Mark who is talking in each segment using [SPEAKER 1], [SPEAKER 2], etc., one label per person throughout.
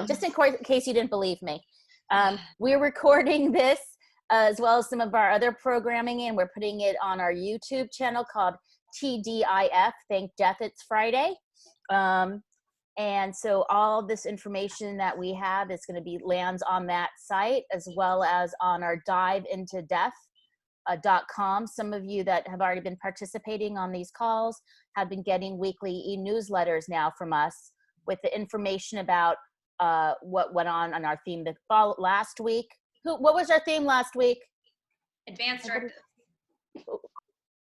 [SPEAKER 1] Just in case you didn't believe me. We're recording this as well as some of our other programming, and we're putting it on our YouTube channel called TDIF, Thank Death It's Friday. And so all this information that we have is going to be lands on that site, as well as on our diveintodeath.com. Some of you that have already been participating on these calls have been getting weekly e-newsletters now from us with the information about what went on our theme last week. What was our theme last week?
[SPEAKER 2] Advanced directives.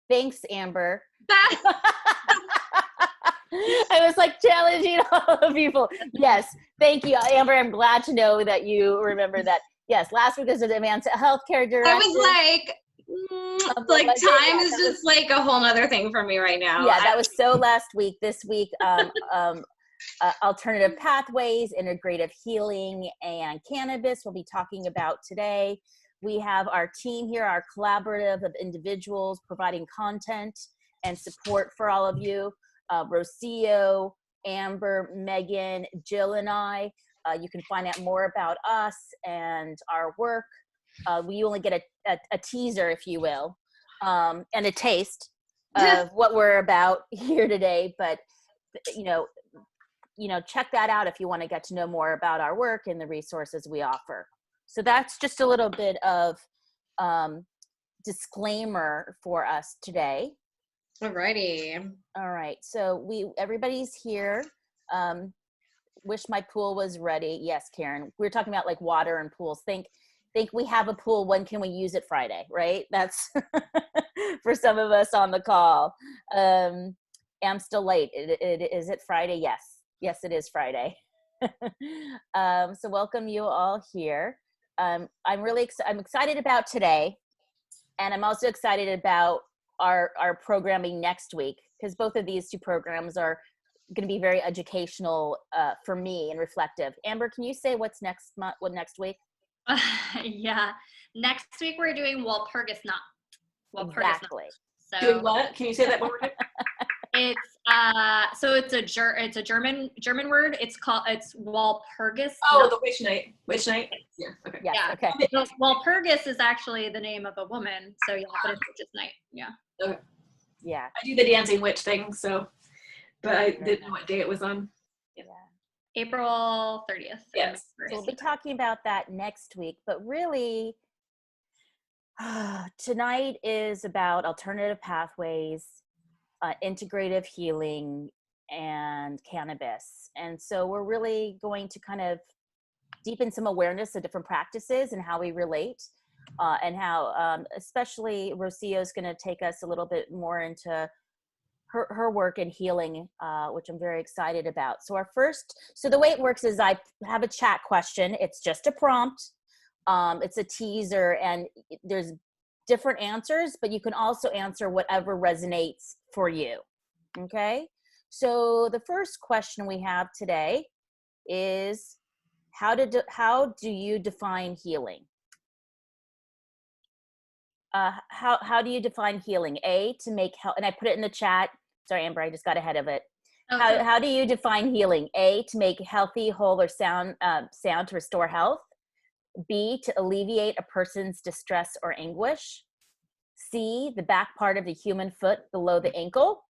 [SPEAKER 1] Thanks, Amber. I was like challenging all the people. Yes, thank you, Amber. I'm glad to know that you remember that. Yes, last week was the advanced healthcare directive.
[SPEAKER 2] I was like, time is just like a whole nother thing for me right now.
[SPEAKER 1] Yeah, that was so last week. This week, alternative pathways, integrative healing, and cannabis we'll be talking about today. We have our team here, our collaborative of individuals providing content and support for all of you. Rocio, Amber, Megan, Jill, and I. You can find out more about us and our work. We only get a teaser, if you will, and a taste of what we're about here today. But check that out if you want to get to know more about our work and the resources we offer. So that's just a little bit of disclaimer for us today.
[SPEAKER 2] Alrighty.
[SPEAKER 1] All right. So everybody's here. Wish my pool was ready. Yes, Karen. We're talking about like water and pools. Think we have a pool. When can we use it? Friday, right? That's for some of us on the call. I'm still late. Is it Friday? Yes. Yes, it is Friday. So welcome you all here. I'm excited about today, and I'm also excited about our programming next week, because both of these two programs are going to be very educational for me and reflective. Amber, can you say what's next week?
[SPEAKER 3] Yeah, next week we're doing Walpurgis Knot.
[SPEAKER 1] Exactly.
[SPEAKER 3] So
[SPEAKER 2] doing what? Can you say that one more time?
[SPEAKER 3] It's it's a German word. It's Walpurgis.
[SPEAKER 2] Oh, the witch night. Witch night. Yeah. Okay.
[SPEAKER 1] Yes,
[SPEAKER 3] Yeah.
[SPEAKER 1] Okay.
[SPEAKER 3] So Walpurgis is actually the name of a woman. So yeah, but it's witch's night. Yeah.
[SPEAKER 2] Okay.
[SPEAKER 1] Yeah.
[SPEAKER 2] I do the dancing witch thing, but I didn't know what day it was on.
[SPEAKER 1] Yeah.
[SPEAKER 3] April 30th.
[SPEAKER 2] Yes.
[SPEAKER 1] So we'll be talking about that next week, but really tonight is about alternative pathways, integrative healing, and cannabis. And so we're really going to kind of deepen some awareness of different practices and how we relate, and how especially Rocio is going to take us a little bit more into her work in healing, which I'm very excited about. So the way it works is I have a chat question. It's just a prompt. It's a teaser, and there's different answers, but you can also answer whatever resonates for you. Okay. So the first question we have today is, how do you define healing? How do you define healing? A, to make health, and I put it in the chat. Sorry, Amber, I just got ahead of it. Okay. How do you define healing? A, to make healthy, whole, or sound to restore health. B, to alleviate a person's distress or anguish. C, the back part of the human foot below the ankle.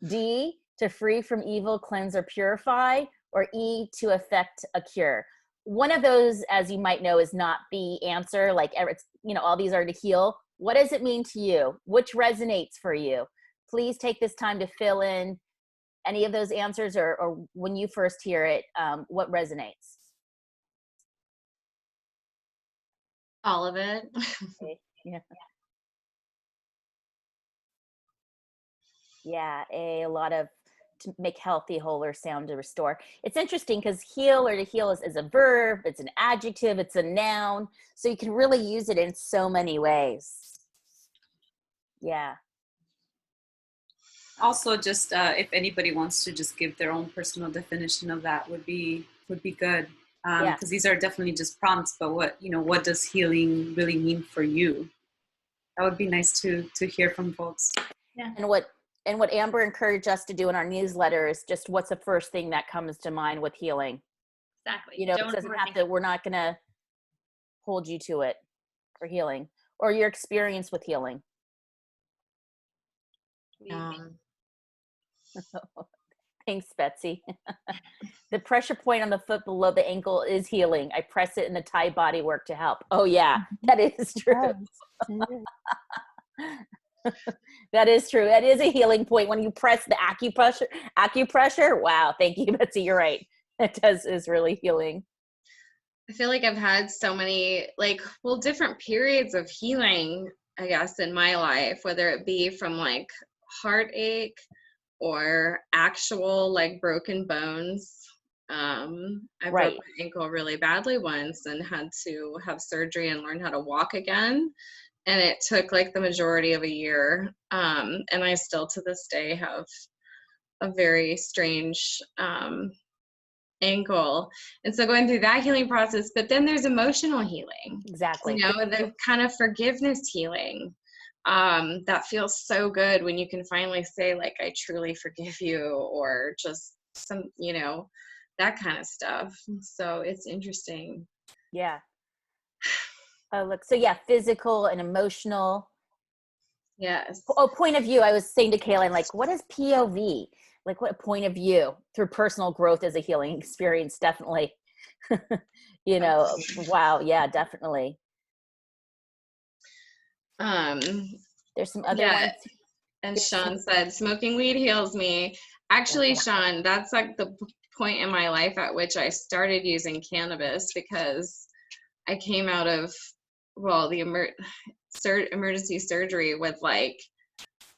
[SPEAKER 1] D, to free from evil, cleanse, or purify. Or E, to effect a cure. One of those, as you might know, is not the answer. Like, all these are to heal. What does it mean to you? Which resonates for you? Please take this time to fill in any of those answers, or when you first hear it, what resonates?
[SPEAKER 2] All of it.
[SPEAKER 1] Okay. Yeah. Yeah, a lot of to make healthy, whole, or sound, to restore. It's interesting because heal, or to heal, is a verb, it's an adjective, it's a noun. So you can really use it in so many ways. Yeah.
[SPEAKER 4] Also, just if anybody wants to just give their own personal definition of that would be good. Because these are definitely just prompts, but what does healing really mean for you? That would be nice to hear from folks.
[SPEAKER 3] Yeah.
[SPEAKER 1] And what And what Amber encouraged us to do in our newsletter is just what's the first thing that comes to mind with healing.
[SPEAKER 3] Exactly.
[SPEAKER 1] You know, it doesn't have to, we're not going to hold you to it for healing or your experience with healing. Thanks, Betsy. The pressure point on the foot below the ankle is healing. I press it in the Thai body work to help. Oh yeah, that is true. That is true. That is a healing point when you press the acupressure. Wow. Thank you, Betsy. You're right. It is really healing.
[SPEAKER 2] I feel like I've had so many, like, well, different periods of healing, I guess, in my life, whether it be from like heartache or actual like broken bones. I broke my ankle really badly once and had to have surgery and learn how to walk again. And it took like the majority of a year. And I still to this day have a very strange ankle. And so going through that healing process, but then there's emotional healing.
[SPEAKER 1] Exactly.
[SPEAKER 2] You know, the kind of forgiveness healing. That feels so good when you can finally say, like, I truly forgive you, or just some, you know, that kind of stuff. So it's interesting.
[SPEAKER 1] Yeah. Oh, look. So yeah, physical and emotional.
[SPEAKER 2] Yes.
[SPEAKER 1] Oh, point of view. I was saying to Kaylin, like, what is POV? Like, what point of view through personal growth as a healing experience? Definitely. You know, wow. Yeah, definitely. There's some other ones.
[SPEAKER 2] And Sean said, smoking weed heals me. Actually, Sean, that's like the point in my life at which I started using cannabis, because I came out of, well, the emergency surgery with like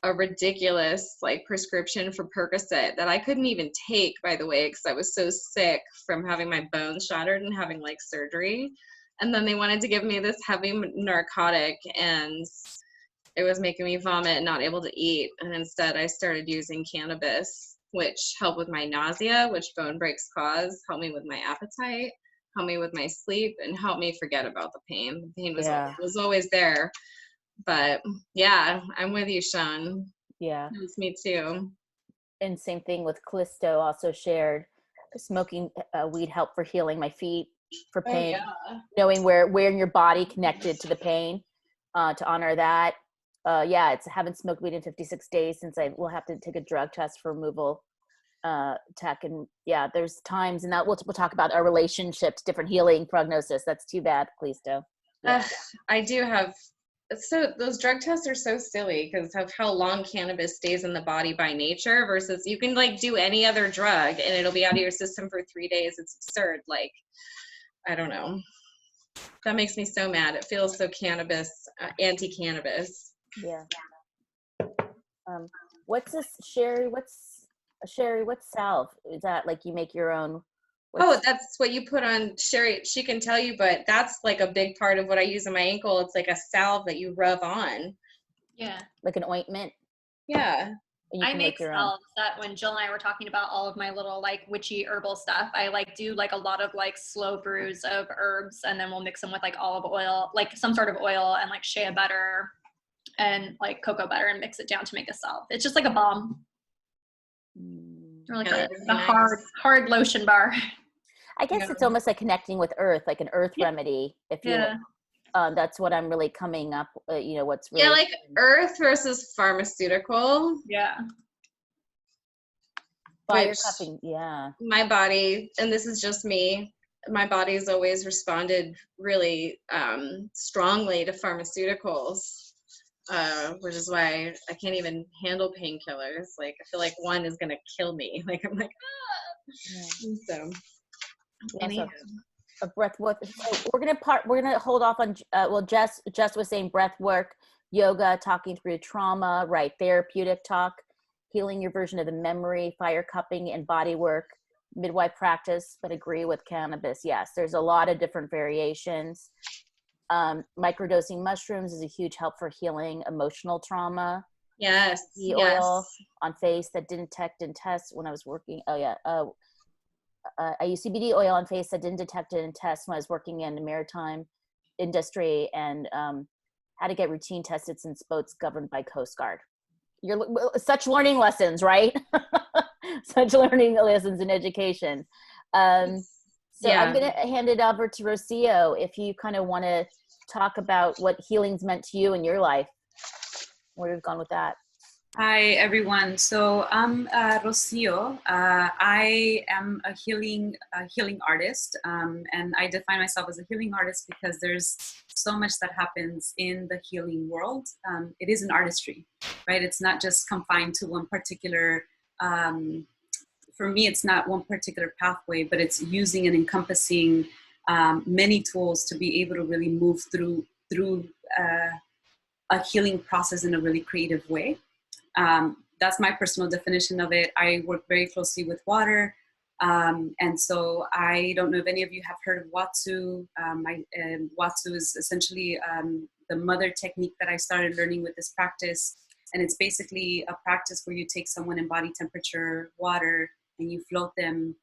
[SPEAKER 2] a ridiculous like prescription for Percocet that I couldn't even take, by the way, because I was so sick from having my bones shattered and having like surgery. And then they wanted to give me this heavy narcotic, and it was making me vomit and not able to eat. And instead I started using cannabis, which helped with my nausea, which bone breaks cause, helped me with my appetite, helped me with my sleep, and helped me forget about the pain. The pain was always there. But yeah, I'm with you, Sean.
[SPEAKER 1] Yeah.
[SPEAKER 2] It's me too.
[SPEAKER 1] And same thing with Callisto, also shared smoking weed helped for healing my feet, for pain, knowing where in your body connected to the pain, to honor that. It's haven't smoked weed in 56 days since I will have to take a drug test for removal tech. And yeah, there's times, and that we'll talk about our relationship to different healing prognosis. That's too bad, Callisto. Yeah.
[SPEAKER 2] I do have, so those drug tests are so silly because of how long cannabis stays in the body by nature, versus you can like do any other drug and it'll be out of your system for 3 days. It's absurd. Like, I don't know. That makes me so mad. It feels so cannabis, anti-cannabis.
[SPEAKER 1] Yeah. What's this, Sherry? What's salve? Is that like you make your own?
[SPEAKER 2] That's what you put on. Sherry, she can tell you, but that's like a big part of what I use on my ankle. It's like a salve that you rub on.
[SPEAKER 3] Yeah.
[SPEAKER 1] Like an ointment?
[SPEAKER 2] Yeah.
[SPEAKER 3] I make salves that when Jill and I were talking about all of my little like witchy herbal stuff, I like do like a lot of like slow brews of herbs, and then we'll mix them with like olive oil, like some sort of oil, and like shea butter and like cocoa butter, and mix it down to make a salve. It's just like a balm. Or like a hard lotion bar.
[SPEAKER 1] I guess it's almost like connecting with earth, like an earth remedy, if you that's what I'm really coming up, what's really.
[SPEAKER 2] Yeah, like earth versus pharmaceutical.
[SPEAKER 3] Yeah.
[SPEAKER 1] Fire cupping, yeah.
[SPEAKER 2] My body, and this is just me, my body's always responded really strongly to pharmaceuticals, which is why I can't even handle painkillers. Like, I feel like one is going to kill me. Like, I'm like, So.
[SPEAKER 1] A breath work. So we're gonna hold off on. Jess was saying breath work, yoga, talking through trauma, right? Therapeutic talk, healing your version of the memory, fire cupping, and body work, midwife practice. But agree with cannabis. Yes, there's a lot of different variations. Microdosing mushrooms is a huge help for healing emotional trauma.
[SPEAKER 2] Yes.
[SPEAKER 1] The oil on face that didn't detect and test when I was working. I use CBD oil on face that didn't detect it and test when I was working in the maritime industry, and had to get routine tested since boats governed by Coast Guard. such learning lessons, right? Such learning lessons in education. So I'm going to hand it over to Rocio if you kind of want to talk about what healing's meant to you in your life. Where we've gone with that.
[SPEAKER 4] Hi, everyone. So I'm Rocio. I am a healing artist, and I define myself as a healing artist because there's so much that happens in the healing world. It is an artistry, right? It's not just confined to one particular for me, it's not one particular pathway, but it's using and encompassing many tools to be able to really move through a healing process in a really creative way. That's my personal definition of it. I work very closely with water. And so I don't know if any of you have heard of Watsu. Watsu is essentially the mother technique that I started learning with this practice. And it's basically a practice where you take someone in body temperature water and you float them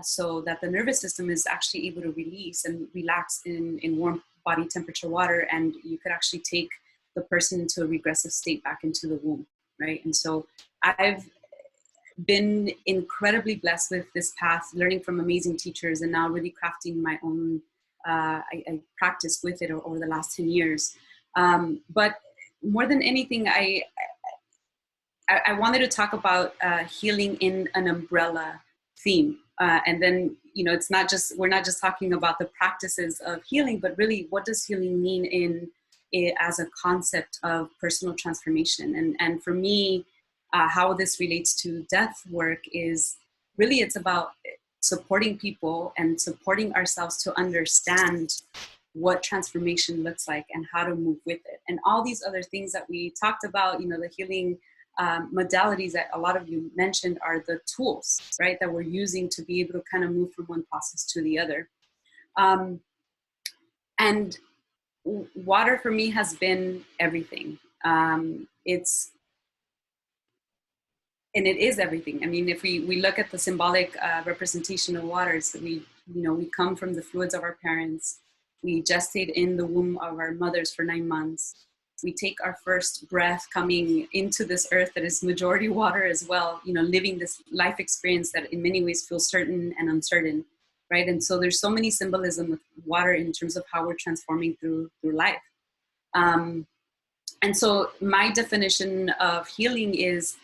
[SPEAKER 4] so that the nervous system is actually able to release and relax in warm body temperature water. And you could actually take the person into a regressive state back into the womb, right? And so I've been incredibly blessed with this path, learning from amazing teachers and now really crafting my own, I practice with it over the last 10 years. But more than anything, I wanted to talk about healing in an umbrella theme. And then, it's not just, we're not just talking about the practices of healing, but really what does healing mean in as a concept of personal transformation. And for me, how this relates to death work is really, it's about supporting people and supporting ourselves to understand what transformation looks like and how to move with it. And all these other things that we talked about, the healing modalities that a lot of you mentioned are the tools, right, that we're using to be able to kind of move from one process to the other. And water for me has been everything. It is everything. I mean, if we look at the symbolic representation of water, it's that we come from the fluids of our parents. We gestate in the womb of our mothers for 9 months. We take our first breath coming into this earth that is majority water as well, living this life experience that in many ways feels certain and uncertain, right? And so there's so many symbolism with water in terms of how we're transforming through life. And so my definition of healing is,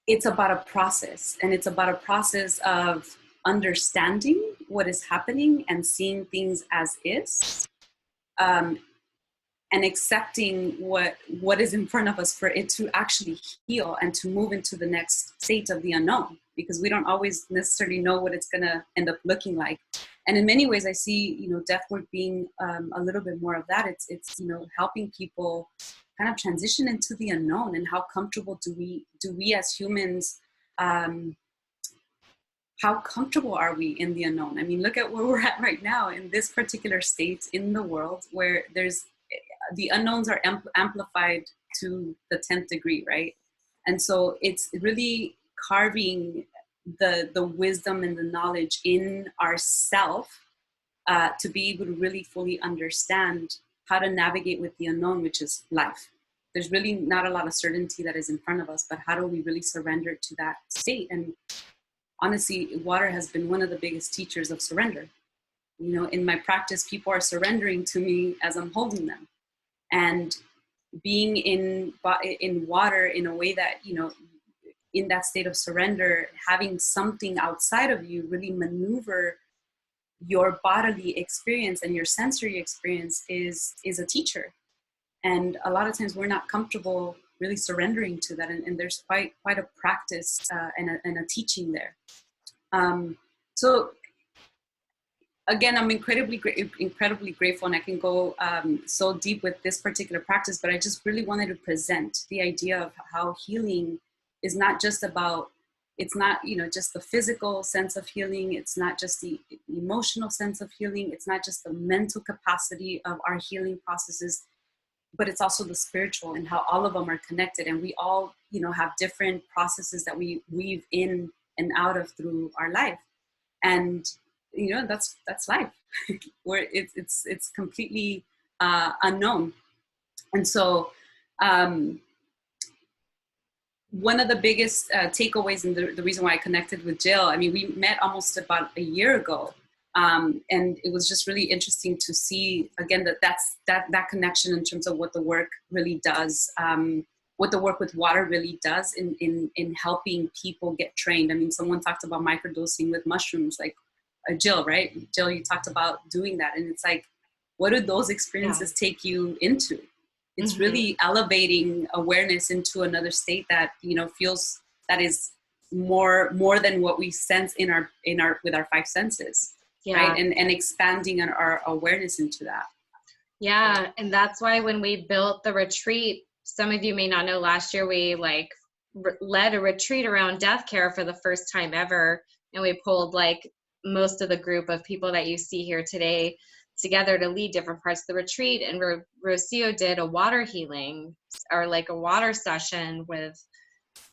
[SPEAKER 4] it's about a process, and it's about a process of understanding what is happening and seeing things as is, and accepting what is in front of us for it to actually heal and to move into the next state of the unknown, because we don't always necessarily know what it's going to end up looking like. And in many ways, I see, death work being a little bit more of that. It's helping people kind of transition into the unknown, and how comfortable do we as humans, how comfortable are we in the unknown? I mean, look at where we're at right now in this particular state in the world, where the unknowns are amplified to the 10th degree, right? And so it's really carving the wisdom and the knowledge in ourself to be able to really fully understand how to navigate with the unknown, which is life. There's really not a lot of certainty that is in front of us, but how do we really surrender to that state? And honestly, water has been one of the biggest teachers of surrender. In my practice, people are surrendering to me as I'm holding them. And being in water in a way that, in that state of surrender, having something outside of you really maneuver your bodily experience and your sensory experience is a teacher. And a lot of times we're not comfortable really surrendering to that. And there's quite a practice and a teaching there. So again, I'm incredibly grateful, and I can go so deep with this particular practice, but I just really wanted to present the idea of how healing is not just about, it's not, just the physical sense of healing. It's not just the emotional sense of healing. It's not just the mental capacity of our healing processes, but it's also the spiritual, and how all of them are connected. And we all, have different processes that we weave in and out of through our life. And, that's life where it's completely unknown. And so One of the biggest takeaways, and the reason why I connected with Jill, I mean, we met almost about a year ago. And it was just really interesting to see, again, that connection in terms of what the work really does, what the work with water really does in helping people get trained. I mean, someone talked about microdosing with mushrooms, like Jill, right? Jill, you talked about doing that. And it's like, what do those experiences take you into? It's really elevating awareness into another state that, you know, feels that is more than what we sense in our with our five senses, right? And expanding our awareness into that.
[SPEAKER 2] Yeah, and that's why when we built the retreat, some of you may not know, last year we like led a retreat around death care for the first time ever, and we pulled like most of the group of people that you see here today together to lead different parts of the retreat. And Rocio did a water healing, or like a water session with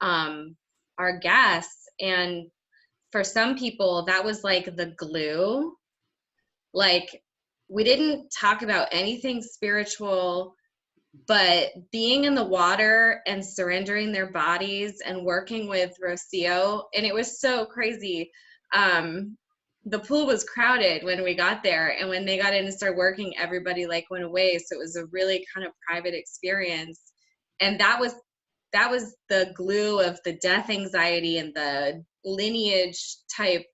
[SPEAKER 2] our guests. And for some people, that was like the glue. Like, we didn't talk about anything spiritual, but being in the water and surrendering their bodies and working with Rocio, and it was so crazy. The pool was crowded when we got there, and when they got in and started working, everybody like went away. So it was a really kind of private experience, and that was the glue of the death anxiety and the lineage type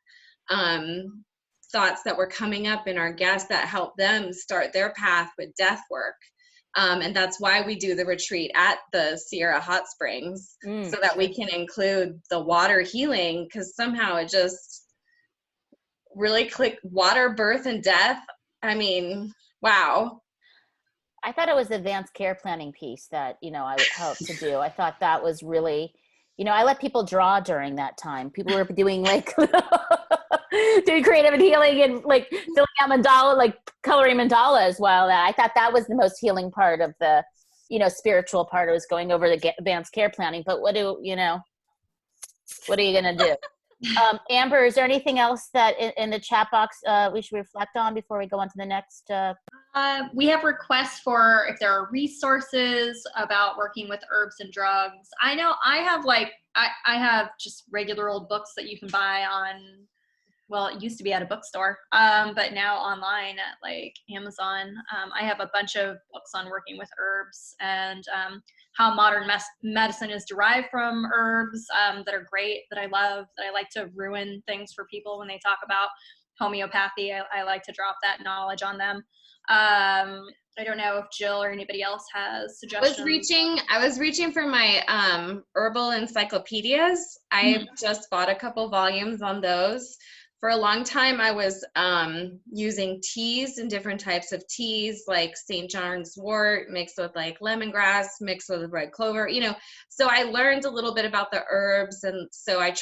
[SPEAKER 2] thoughts that were coming up in our guests that helped them start their path with death work. And that's why we do the retreat at the Sierra Hot Springs, so that we can include the water healing, because somehow it just really clicked. Water, birth, and death. I mean, wow.
[SPEAKER 1] I thought it was the advanced care planning piece that, you know, I would hope to do. I thought that was really, you know, I let people draw during that time. People were doing like doing creative and healing and like filling out mandala, like coloring mandalas. While I thought that was the most healing part of the, you know, spiritual part. It was going over the advanced care planning. But what are you going to do? Amber, is there anything else that in the chat box we should reflect on before we go on to the next?
[SPEAKER 3] We have requests for if there are resources about working with herbs and drugs. I know I have I have just regular old books that you can buy on, well, it used to be at a bookstore, but now online at like Amazon. I have a bunch of books on working with herbs and how modern medicine is derived from herbs that are great, that I love, that I like to ruin things for people when they talk about homeopathy. I like to drop that knowledge on them. I don't know if Jill or anybody else has suggestions.
[SPEAKER 2] I was reaching for my herbal encyclopedias. I just bought a couple volumes on those. For a long time, I was using teas and different types of teas, like St. John's wort mixed with like lemongrass, mixed with red clover, you know. So I learned a little bit about the herbs, and so I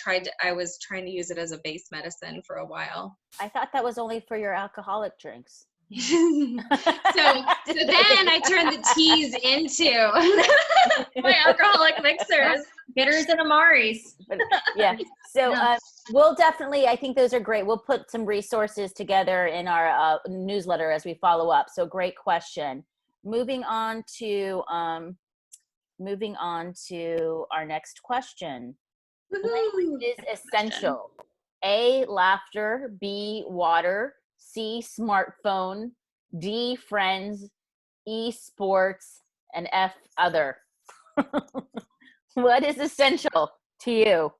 [SPEAKER 2] was trying to use it as a base medicine for a while.
[SPEAKER 1] I thought that was only for your alcoholic drinks.
[SPEAKER 2] so then I turned the teas into my alcoholic mixers.
[SPEAKER 3] Bitters and Amaris.
[SPEAKER 1] Yeah. So we'll definitely, I think those are great. We'll put some resources together in our newsletter as we follow up. So great question. Moving on to our next question. Language is essential. A, laughter. B, water. C, smartphone. D, friends. E, sports. And F, other. What is essential to you?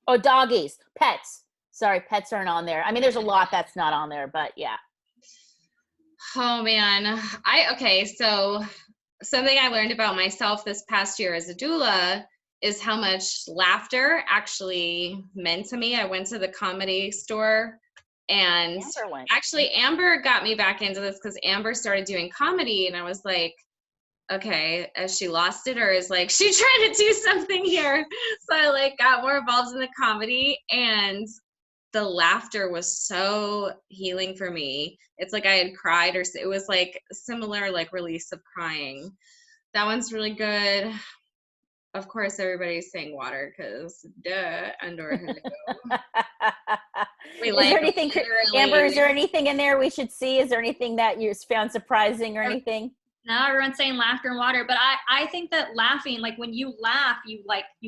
[SPEAKER 1] Oh, doggies, pets. Sorry, pets aren't on there. I mean, there's a lot that's not on there, but yeah.
[SPEAKER 2] Oh man, so something I learned about myself this past year as a doula is how much laughter actually meant to me. I went to the Comedy Store, and actually Amber got me back into this because Amber started doing comedy, and I was like, okay, has she lost it, or is like she trying to do something here? So I like got more involved in the comedy, and the laughter was so healing for me. It's like I had cried, or it was like similar like release of crying. That one's really good. Of course, everybody's saying water because duh, Andorra had to go. We
[SPEAKER 1] Is
[SPEAKER 2] like
[SPEAKER 1] there anything,
[SPEAKER 2] literally-
[SPEAKER 1] Amber, is there anything in there we should see? Is there anything that you found surprising or anything?
[SPEAKER 3] Now everyone's saying laughter and water, but I think that laughing, like when you laugh, you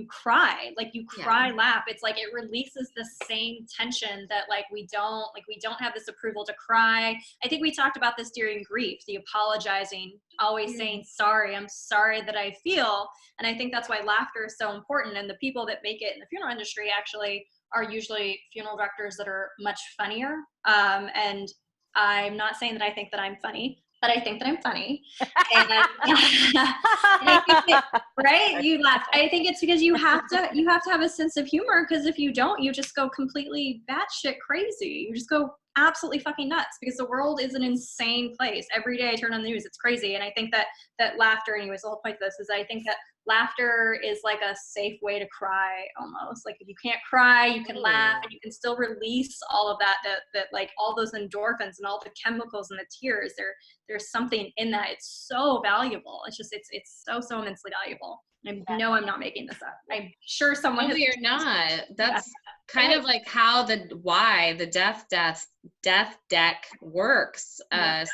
[SPEAKER 3] cry, like you cry, laugh. It's like it releases the same tension that we don't have this approval to cry. I think we talked about this during grief, the apologizing, always saying sorry, I'm sorry that I feel. And I think that's why laughter is so important. And the people that make it in the funeral industry actually are usually funeral directors that are much funnier. And I'm not saying that I think that I'm funny, but I think that I'm funny. And I think that, right? You laugh. I think it's because you have to have a sense of humor, because if you don't, you just go completely batshit crazy. You just go absolutely fucking nuts, because the world is an insane place. Every day I turn on the news, it's crazy. And I think that laughter, anyways, the whole point of this is I think that laughter is like a safe way to cry almost. Like if you can't cry, you can laugh, and you can still release all of that like all those endorphins and all the chemicals and the tears. There's something in that. It's so valuable. It's just it's so immensely valuable. I know I'm not making this up. I'm sure someone
[SPEAKER 2] No, you're not. That's kind of like how the death deck works,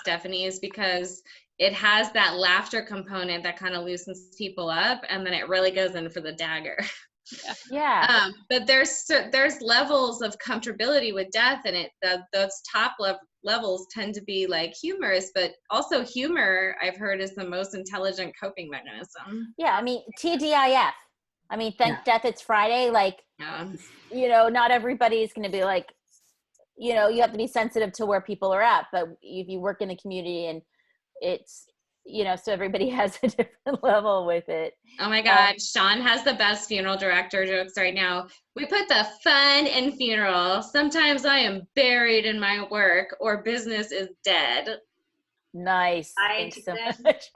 [SPEAKER 2] Stephanie, is because it has that laughter component that kind of loosens people up, and then it really goes in for the dagger.
[SPEAKER 1] Yeah.
[SPEAKER 2] But there's levels of comfortability with death, and those top levels tend to be like humorous, but also humor, I've heard, is the most intelligent coping mechanism.
[SPEAKER 1] Yeah, I mean, TDIF. I mean, thank death it's Friday. Like, not everybody's going to be like, you have to be sensitive to where people are at. But if you work in the community and it's, so everybody has a different level with it.
[SPEAKER 2] Oh my God, Sean has the best funeral director jokes right now. We put the fun in funeral. Sometimes I am buried in my work, or business is dead.
[SPEAKER 1] Nice. Thanks so much.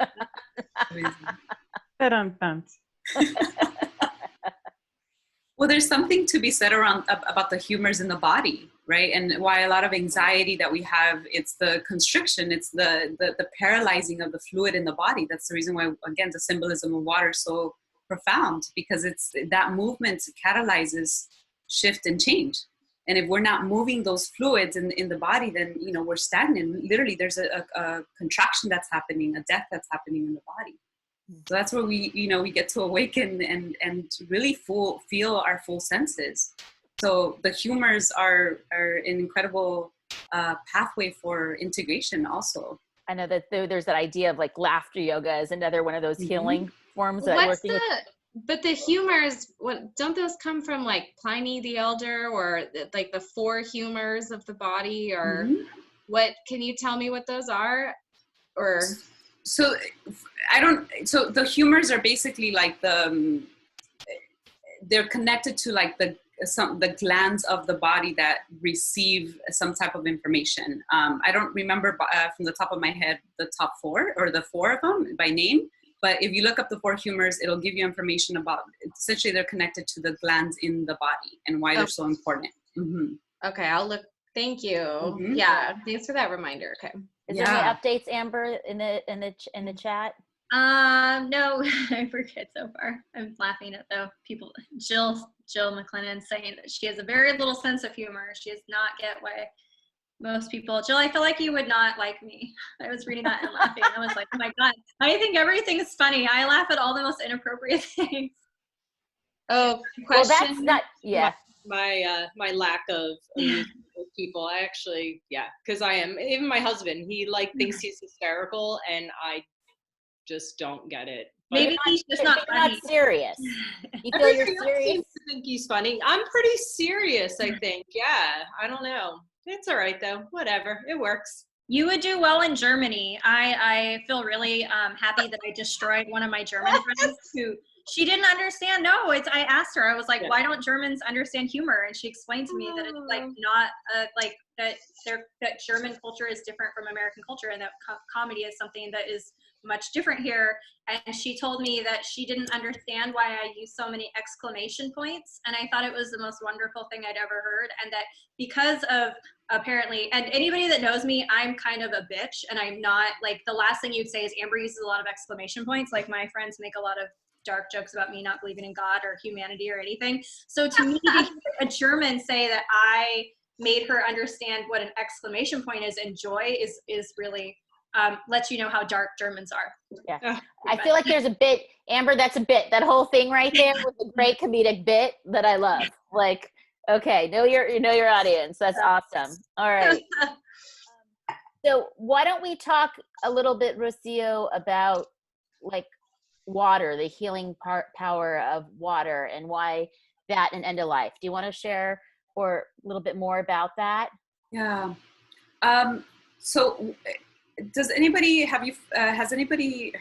[SPEAKER 4] Well, there's something to be said about the humors in the body, right? And why a lot of anxiety that we have, it's the constriction, it's the paralyzing of the fluid in the body. That's the reason why, again, the symbolism of water is so profound, because it's that movement catalyzes shift and change. And if we're not moving those fluids in the body, then, we're stagnant. Literally, there's a contraction that's happening, a death that's happening in the body. So that's where we get to awaken and really feel our full senses. So the humors are an incredible pathway for integration also.
[SPEAKER 2] I
[SPEAKER 1] know that there's that idea of like laughter yoga is another one of those healing forms that working with.
[SPEAKER 2] But the humors, don't those come from like Pliny the Elder, or like the 4 humors of the body, or what? Can you tell me what those are? Or
[SPEAKER 4] so the humors are basically like they're connected to like the glands of the body that receive some type of information. I don't remember from the top of my head the top 4 or the 4 of them by name. But if you look up the 4 humors, it'll give you information about, essentially they're connected to the glands in the body and why they're so important.
[SPEAKER 2] Okay, I'll look. Thank you. Yeah, thanks for that reminder. Okay.
[SPEAKER 1] Is there any updates, Amber, in the chat?
[SPEAKER 3] No, we're good so far. I'm laughing at people. Jill McLennan saying that she has a very little sense of humor. She does not get why most people. Jill, I feel like you would not like me. I was reading that and laughing. I was like, oh my God, I think everything is funny. I laugh at all the most inappropriate things.
[SPEAKER 2] Oh, question.
[SPEAKER 1] Well, that's not,
[SPEAKER 5] my lack of people. I actually, because I am, even my husband, he thinks he's hysterical, and I just don't get it. But
[SPEAKER 3] maybe he's just not funny.
[SPEAKER 1] Not serious. You feel you're serious?
[SPEAKER 5] Seems to think he's funny. I'm pretty serious, I think. Yeah, I don't know. It's all right though. Whatever. It works.
[SPEAKER 3] You would do well in Germany. I feel really happy that I destroyed one of my German friends who she didn't understand. No, I asked her. I was like, why don't Germans understand humor? And she explained to me that it's like not like that German culture is different from American culture, and that comedy is something that is much different here. And she told me that she didn't understand why I use so many exclamation points. And I thought it was the most wonderful thing I'd ever heard. And that because of apparently, and anybody that knows me, I'm kind of a bitch, and I'm not like, the last thing you'd say is Amber uses a lot of exclamation points. Like my friends make a lot of dark jokes about me not believing in God or humanity or anything. So to me, to hear a German say that I made her understand what an exclamation point is, and joy is really lets you know how dark Germans are.
[SPEAKER 1] Yeah.
[SPEAKER 5] Oh,
[SPEAKER 1] I feel like there's a bit, Amber, that's a bit. That whole thing right there was a great comedic bit that I love. Like, okay, know your audience. That's awesome. All right. So why don't we talk a little bit, Rocio, about like water, the healing power of water, and why that and end of life. Do you want to share or a little bit more about that?
[SPEAKER 4] Yeah. So has anybody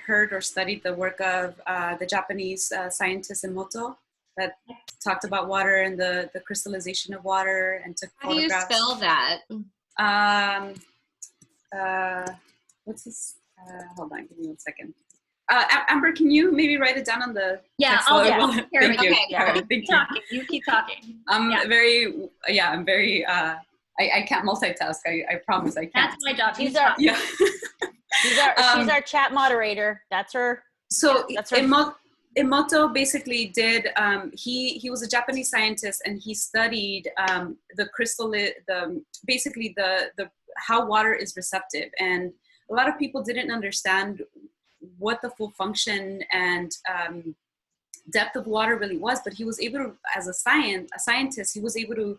[SPEAKER 4] heard or studied the work of the Japanese scientist Emoto that talked about water and the crystallization of water and took
[SPEAKER 2] How do you
[SPEAKER 4] photographs?
[SPEAKER 2] spell that?
[SPEAKER 4] What's this? Hold on, give me 1 second. Amber, can you maybe write it down on the
[SPEAKER 3] Yeah,
[SPEAKER 4] text?
[SPEAKER 3] I'll
[SPEAKER 4] Well,
[SPEAKER 3] do it.
[SPEAKER 4] Thank you.
[SPEAKER 2] Okay,
[SPEAKER 4] All right, thank
[SPEAKER 3] Keep
[SPEAKER 4] you.
[SPEAKER 3] talking. You keep talking.
[SPEAKER 4] I'm
[SPEAKER 3] Yeah.
[SPEAKER 4] very, I can't multitask. I promise I can't.
[SPEAKER 3] That's my job.
[SPEAKER 1] She's
[SPEAKER 3] You
[SPEAKER 1] our-
[SPEAKER 3] talk.
[SPEAKER 4] Yeah.
[SPEAKER 1] She's our chat moderator. That's her.
[SPEAKER 4] So
[SPEAKER 1] That's her.
[SPEAKER 4] Emoto basically did, he was a Japanese scientist, and he studied basically how water is receptive. And a lot of people didn't understand what the full function and depth of water really was, but he was able to, as a scientist, he was able to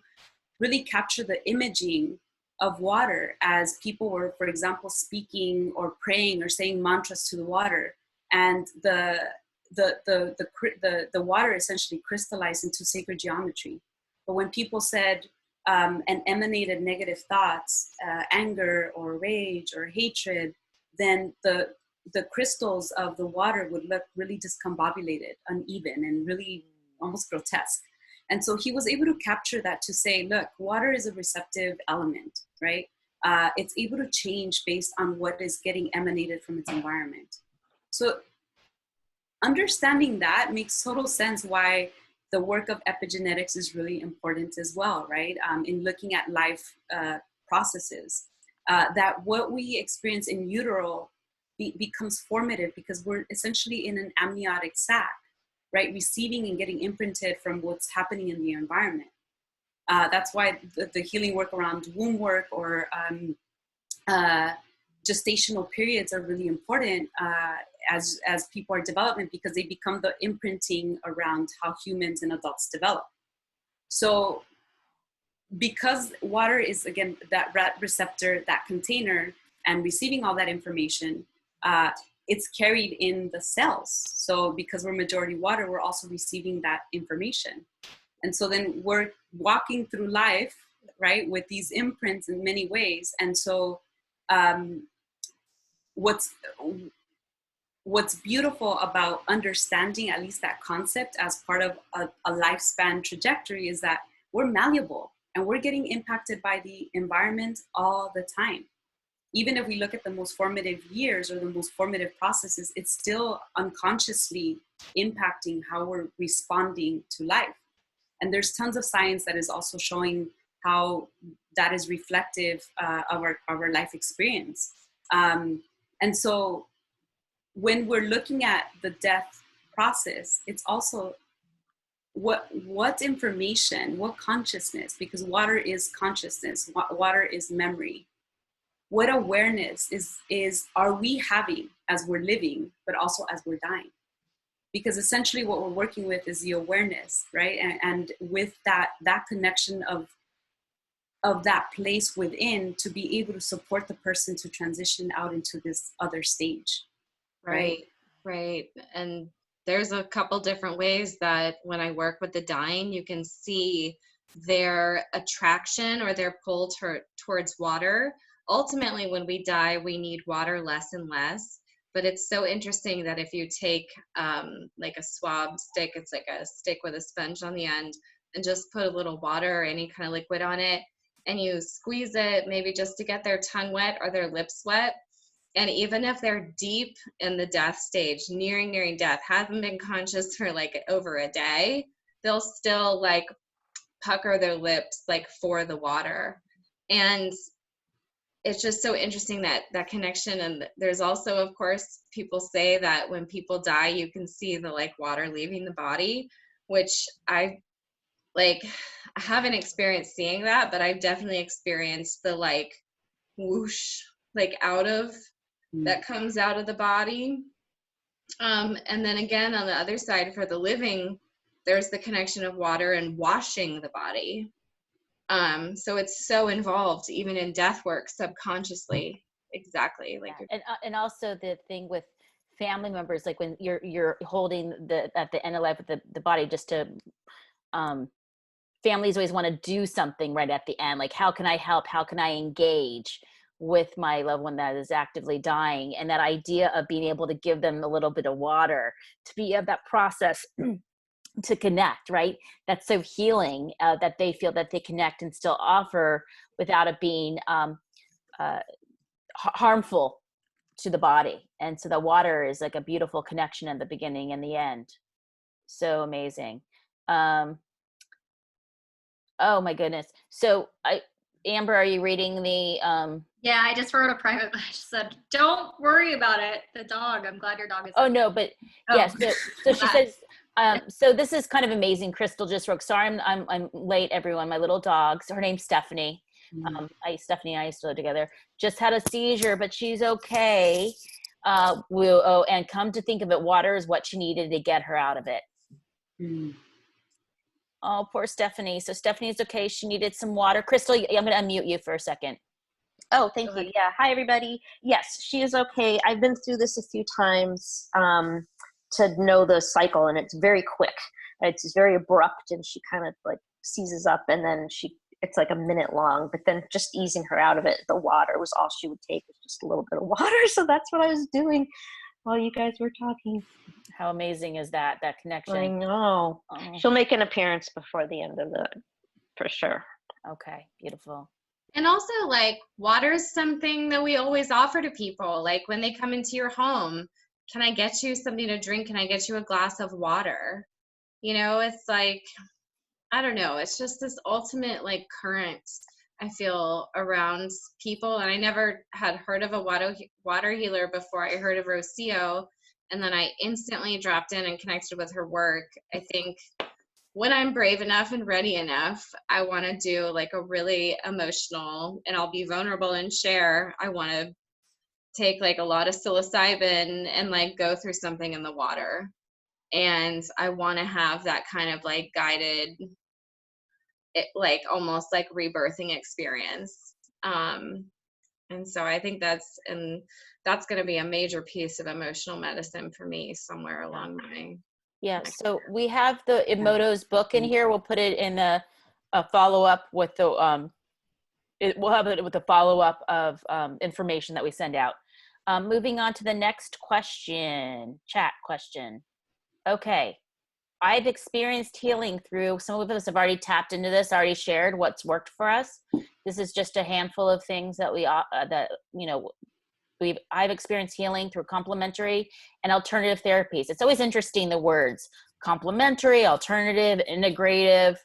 [SPEAKER 4] really capture the imaging of water as people were, for example, speaking or praying or saying mantras to the water, and the water essentially crystallized into sacred geometry. But when people said and emanated negative thoughts, anger or rage or hatred, then the crystals of the water would look really discombobulated, uneven, and really almost grotesque. And so he was able to capture that to say, look, water is a receptive element, right? It's able to change based on what is getting emanated from its environment. So understanding that makes total sense why the work of epigenetics is really important as well, right? In looking at life processes, that what we experience in utero becomes formative because we're essentially in an amniotic sac, right? Receiving and getting imprinted from what's happening in the environment. That's why the healing work around womb work or gestational periods are really important as people are development, because they become the imprinting around how humans and adults develop. So because water is, again, that receptor, that container, and receiving all that information, it's carried in the cells. So because we're majority water, we're also receiving that information. And so then we're walking through life, right, with these imprints in many ways. And so what's beautiful about understanding at least that concept as part of a lifespan trajectory is that we're malleable and we're getting impacted by the environment all the time. Even if we look at the most formative years or the most formative processes, it's still unconsciously impacting how we're responding to life. And there's tons of science that is also showing how that is reflective of our life experience. And so when we're looking at the death process, it's also what information, what consciousness, because water is consciousness, water is memory. What awareness is are we having as we're living, but also as we're dying? Because essentially what we're working with is the awareness, right? And with that connection of that place within to be able to support the person to transition out into this other stage.
[SPEAKER 2] Right. And there's a couple different ways that when I work with the dying, you can see their attraction or their pull towards water. Ultimately, when we die, we need water less and less. But it's so interesting that if you take like a swab stick, it's like a stick with a sponge on the end, and just put a little water or any kind of liquid on it, and you squeeze it maybe just to get their tongue wet or their lips wet. And even if they're deep in the death stage, nearing death, haven't been conscious for like over a day, they'll still like pucker their lips like for the water. And it's just so interesting that connection. And there's also, of course, people say that when people die, you can see the like water leaving the body, which I like, I haven't experienced seeing that, but I've definitely experienced the like whoosh, like that comes out of the body. And then again, on the other side, for the living, there's the connection of water and washing the body. So it's so involved, even in death work, subconsciously. Exactly. Like,
[SPEAKER 1] and also the thing with family members, like when you're holding at the end of life with the body, just to families always want to do something right at the end, like how can I help, how can I engage with my loved one that is actively dying, and that idea of being able to give them a little bit of water to be of that process to connect, right? That's so healing, that they feel that they connect and still offer without it being harmful to the body. And so the water is like a beautiful connection in the beginning and the end. So amazing. Oh my goodness. So Amber, are you reading the
[SPEAKER 3] Yeah, I just wrote a private message, said, don't worry about it. The dog, I'm glad your dog is.
[SPEAKER 1] Oh no, but yes. So she says, so this is kind of amazing. Crystal just wrote, sorry, I'm late, everyone. My little dog, so her name's Stephanie. Stephanie and I used to live together. Just had a seizure, but she's okay. And come to think of it, water is what she needed to get her out of it. Oh, poor Stephanie. So Stephanie's okay. She needed some water. Crystal, I'm going to unmute you for a second.
[SPEAKER 6] Oh, thank you. Yeah. Hi, everybody. Yes, she is okay. I've been through this a few times to know the cycle, and it's very quick. It's very abrupt, and she kind of like seizes up, and then it's like a minute long, but then just easing her out of it, the water was all she would take, was just a little bit of water. So that's what I was doing while you guys were talking.
[SPEAKER 1] How amazing is that connection?
[SPEAKER 6] I know. Oh. She'll make an appearance before the end of for sure.
[SPEAKER 1] Okay, beautiful.
[SPEAKER 2] And also, like, water is something that we always offer to people. Like, when they come into your home, can I get you something to drink? Can I get you a glass of water? You know, it's like, I don't know. It's just this ultimate, like, current, I feel, around people. And I never had heard of a water healer before I heard of Rocio. And then I instantly dropped in and connected with her work. I think when I'm brave enough and ready enough, I want to do like a really emotional, and I'll be vulnerable and share. I want to take like a lot of psilocybin and like go through something in the water. And I want to have that kind of like guided, like almost like rebirthing experience. And so I think that's going to be a major piece of emotional medicine for me somewhere along the way.
[SPEAKER 1] Yeah. So we have the Emoto's book in here. We'll put it in a follow-up with the, we'll have it with a follow-up of information that we send out. Moving on to the next chat question. Okay. I've experienced healing through, some of us have already tapped into this, already shared what's worked for us. This is just a handful of things that I've experienced healing through complementary and alternative therapies. It's always interesting, the words complementary, alternative, integrative,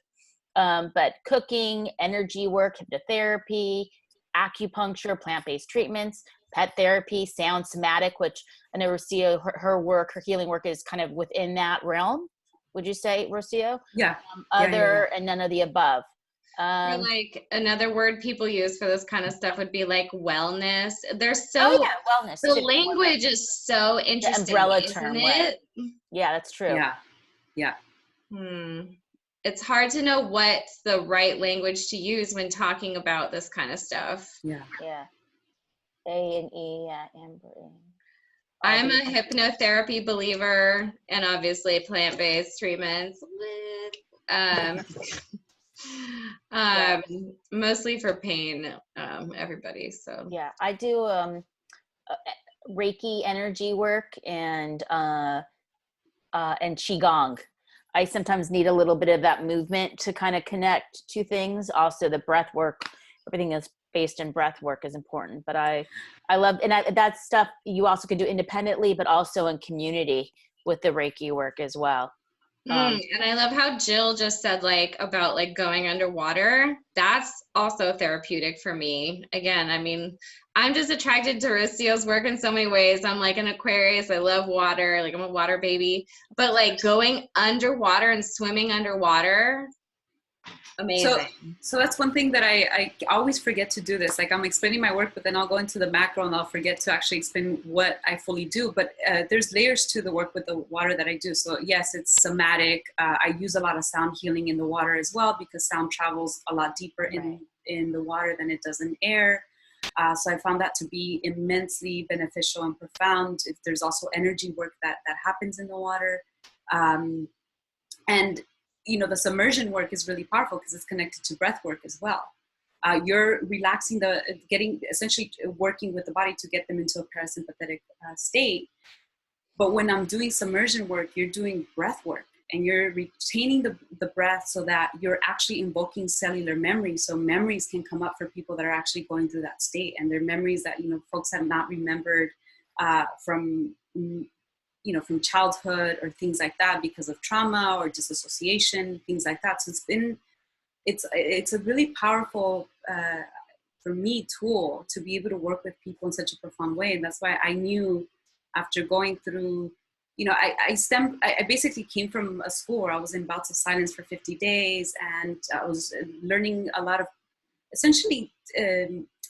[SPEAKER 1] but cooking, energy work, hypnotherapy, acupuncture, plant-based treatments, pet therapy, sound somatic, which I know Rocio, her work, her healing work is kind of within that realm. Would you say, Rocio?
[SPEAKER 4] Yeah.
[SPEAKER 1] And none of the above.
[SPEAKER 2] Or like another word people use for this kind of stuff would be like wellness. There's so
[SPEAKER 1] wellness.
[SPEAKER 2] The language is so interesting. The umbrella term, isn't it?
[SPEAKER 1] Right? Yeah, that's true.
[SPEAKER 4] Yeah.
[SPEAKER 2] It's hard to know what's the right language to use when talking about this kind of stuff.
[SPEAKER 4] Yeah.
[SPEAKER 1] A and E, Amber.
[SPEAKER 2] I'm a hypnotherapy believer, and obviously plant-based treatments. Mostly for pain, everybody. So
[SPEAKER 1] yeah, I do Reiki energy work and Qigong. I sometimes need a little bit of that movement to kind of connect to things. Also, the breath work, everything that's based in breath work is important. But I love, and that stuff you also can do independently, but also in community with the Reiki work as well.
[SPEAKER 2] And I love how Jill just said like about like going underwater. That's also therapeutic for me. Again, I mean, I'm just attracted to Rocio's work in so many ways. I'm like an Aquarius. I love water. Like I'm a water baby. But like going underwater and swimming underwater Amazing.
[SPEAKER 4] So that's one thing that I always forget to do this. Like I'm explaining my work, but then I'll go into the macro and I'll forget to actually explain what I fully do. But there's layers to the work with the water that I do. So yes, it's somatic. I use a lot of sound healing in the water as well, because sound travels a lot deeper in the water than it does in air. So I found that to be immensely beneficial and profound. There's also energy work that happens in the water. And you know, the submersion work is really powerful because it's connected to breath work as well. You're relaxing essentially working with the body to get them into a parasympathetic state. But when I'm doing submersion work, you're doing breath work and you're retaining the breath so that you're actually invoking cellular memories. So memories can come up for people that are actually going through that state, and they're memories that, you know, folks have not remembered from childhood or things like that because of trauma or disassociation, things like that. So it's a really powerful, for me, tool to be able to work with people in such a profound way. And that's why I knew after going through, you know, I basically came from a school where I was in bouts of silence for 50 days. And I was learning a lot of essentially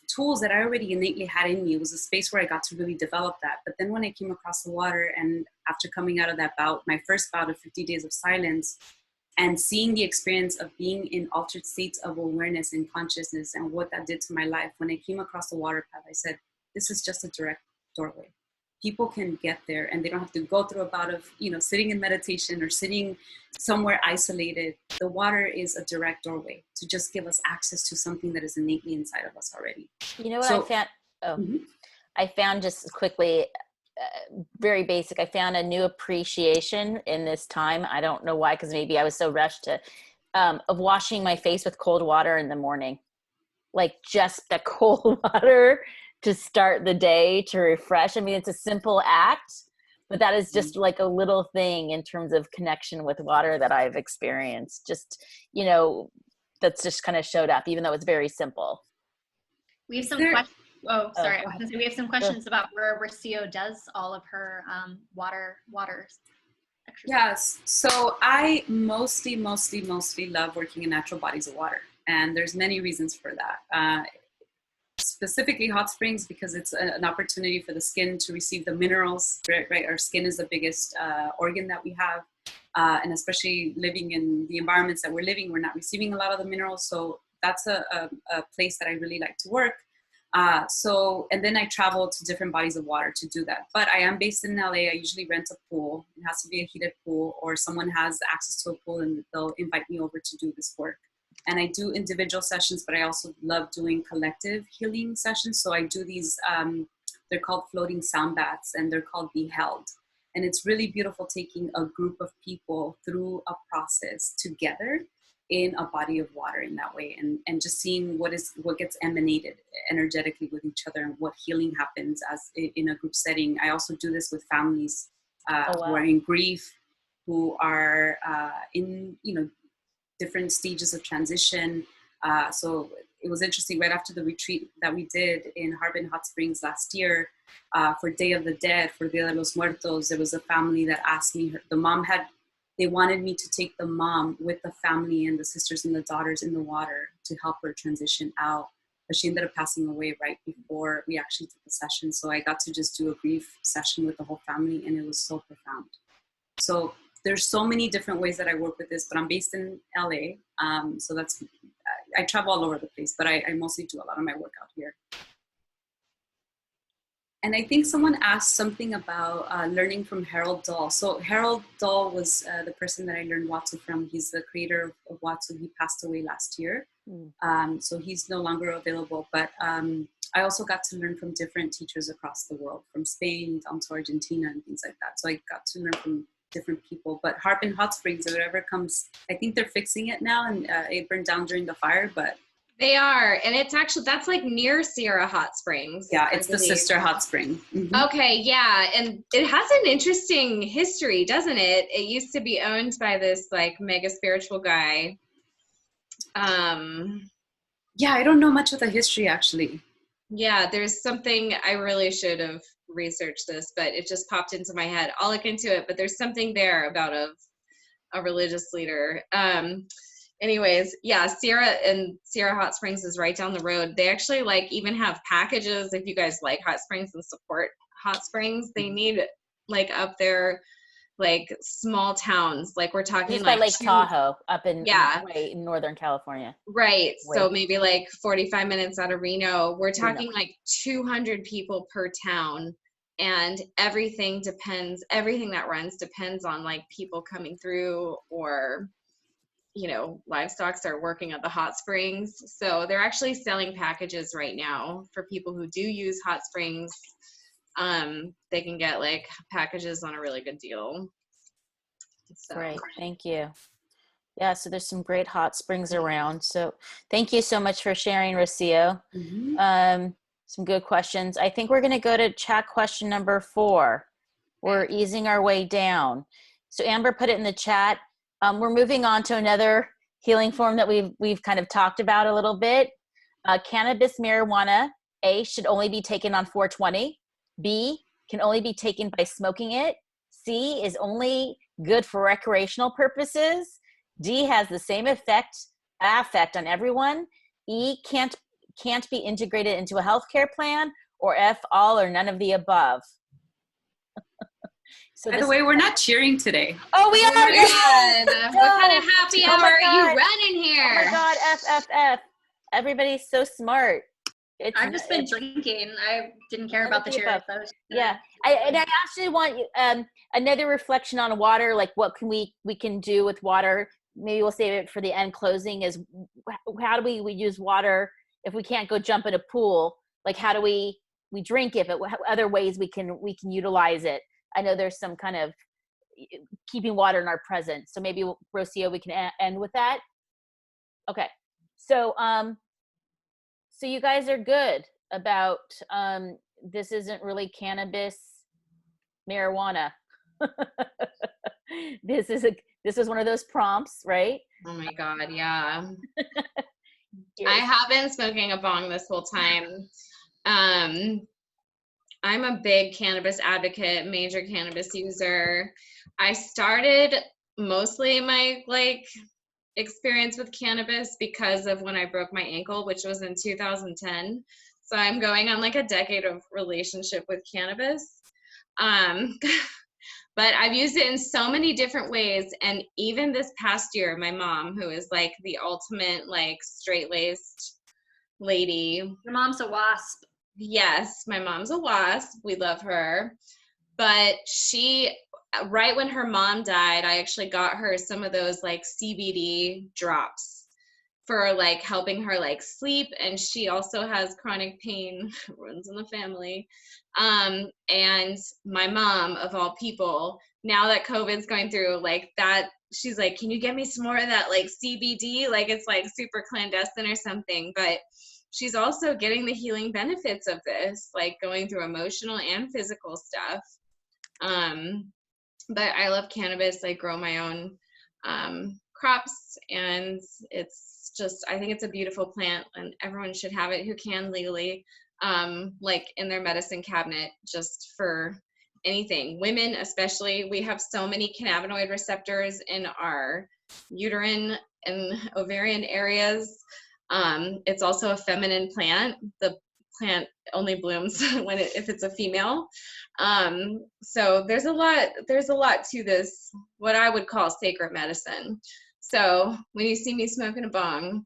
[SPEAKER 4] tools that I already innately had in me. It was a space where I got to really develop that. But then when I came across the water, and after coming out of that bout, my first bout of 50 days of silence, and seeing the experience of being in altered states of awareness and consciousness and what that did to my life, when I came across the water path, I said, this is just a direct doorway. People can get there and they don't have to go through a bout of, you know, sitting in meditation or sitting somewhere isolated. The water is a direct doorway to just give us access to something that is innately inside of us already.
[SPEAKER 1] You know what I found? I found, just quickly, very basic, I found a new appreciation in this time. I don't know why, because maybe I was so rushed to, of washing my face with cold water in the morning. Like just the cold water to start the day, to refresh. I mean, it's a simple act, but that is just like a little thing in terms of connection with water that I've experienced. Just, you know, that's just kind of showed up, even though it's very simple.
[SPEAKER 3] We have some questions. Oh, sorry. We have some questions about where Rocio does all of her water exercise.
[SPEAKER 4] Yes. So I mostly love working in natural bodies of water. And there's many reasons for that. Specifically hot springs, because it's an opportunity for the skin to receive the minerals, right? Our skin is the biggest organ that we have. And especially living in the environments that we're living, we're not receiving a lot of the minerals. So that's a place that I really like to work. And then I travel to different bodies of water to do that. But I am based in LA. I usually rent a pool. It has to be a heated pool, or someone has access to a pool and they'll invite me over to do this work. And I do individual sessions, but I also love doing collective healing sessions. So I do these, they're called floating sound baths, and they're called Be Held. And it's really beautiful taking a group of people through a process together in a body of water in that way, and just seeing what gets emanated energetically with each other and what healing happens as in a group setting. I also do this with families who are in grief, who are in, you know, different stages of transition. So it was interesting, right after the retreat that we did in Harbin Hot Springs last year, for Day of the Dead, for Dia de los Muertos, there was a family that asked me, they wanted me to take the mom with the family and the sisters and the daughters in the water to help her transition out. But she ended up passing away right before we actually did the session. So I got to just do a brief session with the whole family, and it was so profound. So there's so many different ways that I work with this, but I'm based in LA. So I travel all over the place, but I mostly do a lot of my work out here. And I think someone asked something about learning from Harold Dahl. So Harold Dahl was the person that I learned Watsu from. He's the creator of Watsu. He passed away last year. So he's no longer available. But I also got to learn from different teachers across the world, from Spain down to Argentina and things like that. So I got to learn from different people. But Harbin Hot Springs, or whatever comes, I think they're fixing it now, and it burned down during the fire, but
[SPEAKER 2] they are, and it's actually, that's like near Sierra Hot Springs.
[SPEAKER 4] Yeah, it's the sister hot spring. Mm-hmm.
[SPEAKER 2] Okay, yeah, and it has an interesting history, doesn't it? It used to be owned by this like mega spiritual guy.
[SPEAKER 4] Yeah, I don't know much of the history actually.
[SPEAKER 2] Yeah, there's something, I really should have researched this, but it just popped into my head. I'll look into it, but there's something there about a religious leader. anyways, yeah, Sierra Hot Springs is right down the road. They actually like even have packages if you guys like hot springs and support hot springs. They need like up there, like small towns. Like we're talking
[SPEAKER 1] Just by
[SPEAKER 2] like
[SPEAKER 1] Lake Tahoe up in,
[SPEAKER 2] yeah,
[SPEAKER 1] in Northern California.
[SPEAKER 2] right.
[SPEAKER 1] Way.
[SPEAKER 2] So maybe like 45 minutes out of Reno. We're talking like 200 people per town. And everything that runs depends on like people coming through or, you know, livestock are working at the hot springs. So they're actually selling packages right now for people who do use hot springs. They can get like packages on a really good deal. So.
[SPEAKER 1] Great, thank you. Yeah, so there's some great hot springs around. So thank you so much for sharing, Rocio. Some good questions. I think we're going to go to chat question number 4. We're easing our way down. So Amber put it in the chat. We're moving on to another healing form that we've kind of talked about a little bit. Cannabis marijuana, A, should only be taken on 420. B, can only be taken by smoking it. C, is only good for recreational purposes. D, has the same effect on everyone. E, can't be integrated into a healthcare plan. Or F, all or none of the above. So
[SPEAKER 4] by the way, we're not cheering today.
[SPEAKER 1] Oh, we are.
[SPEAKER 2] God. What kind of happy hour are you running here?
[SPEAKER 1] Oh my God, F. Everybody's so smart.
[SPEAKER 3] I've just been drinking. I didn't care about the cheers.
[SPEAKER 1] Yeah, I actually want you another reflection on water. Like, what can we can do with water? Maybe we'll save it for the end closing. Is how do we use water if we can't go jump in a pool? Like, how do we drink it? But other ways we can utilize it. I know there's some kind of keeping water in our present. So maybe, Rocio, we can end with that. Okay. So, so you guys are good about, this isn't really cannabis, marijuana. This is one of those prompts, right?
[SPEAKER 2] Oh my God. Yeah. I have been smoking a bong this whole time. I'm a big cannabis advocate, major cannabis user. I started mostly my experience with cannabis because of when I broke my ankle, which was in 2010. So I'm going on like a decade of relationship with cannabis. But I've used it in so many different ways. And even this past year, my mom, who is like the ultimate like straight-laced lady.
[SPEAKER 3] Your mom's a wasp.
[SPEAKER 2] Yes, my mom's a wasp. We love her. But right when her mom died, I actually got her some of those like CBD drops for like helping her like sleep. And she also has chronic pain, runs in the family. And my mom, of all people, now that COVID's going through like that, she's like, can you get me some more of that like CBD? Like it's like super clandestine or something. But she's also getting the healing benefits of this, like going through emotional and physical stuff. But I love cannabis. I grow my own crops, and it's just, I think it's a beautiful plant, and everyone should have it who can legally, like in their medicine cabinet, just for anything. Women especially, we have so many cannabinoid receptors in our uterine and ovarian areas. It's also a feminine plant. The plant only blooms if it's a female. So there's a lot to this, what I would call sacred medicine. So when you see me smoking a bong,